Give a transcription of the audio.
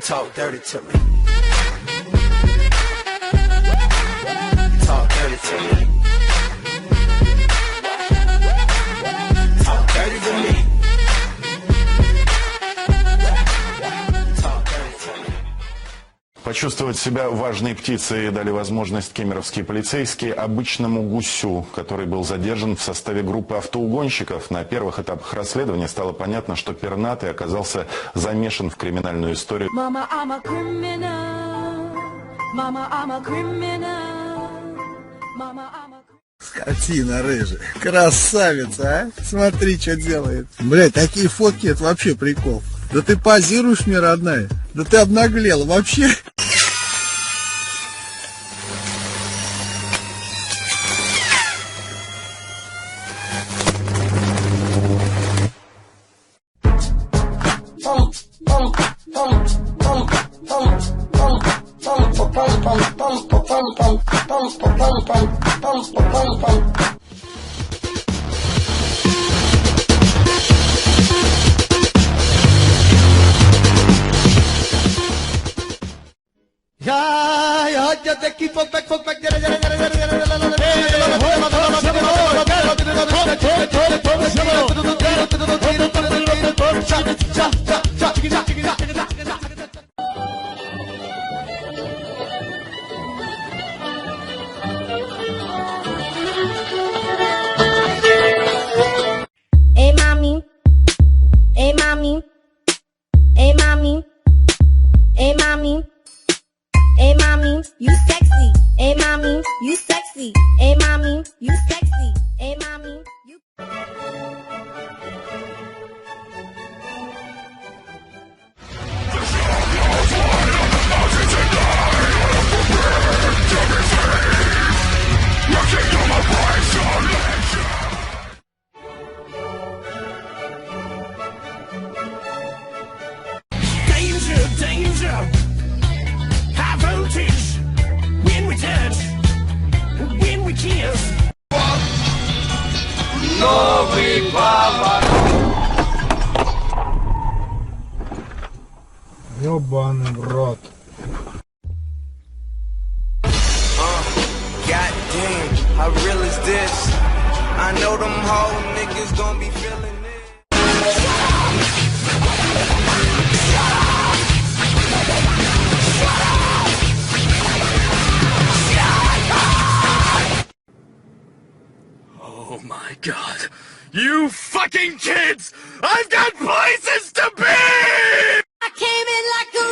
Talk dirty to me. Talk dirty to me. Talk dirty to me. Talk dirty to me. Почувствовать себя важной птицей дали возможность кемеровские полицейские обычному гусю, который был задержан в составе группы автоугонщиков. На первых этапах расследования стало понятно, что пернатый оказался замешан в криминальную историю. Mama, I'm a criminal. Mama, I'm a criminal. Mama, I'm a... Скотина рыжая. Красавица, а? Смотри, что делает. Блядь, такие фотки, это вообще прикол. Да ты позируешь мне, родная? Да ты обнаглела вообще. Hey mommy, hey mommy, hey mommy, hey mommy, hey mommy, you sexy. Hey mommy, you sexy. Hey mommy, you sexy. Hey mommy, you. Danger, danger. High voltage. When we touch. When we kiss. Новый поворот. Ёбаный в рот. God damn, how real is this? I know them whole niggas gon' be feeling this. Oh my god. You fucking kids! I've got places to be! I came in like a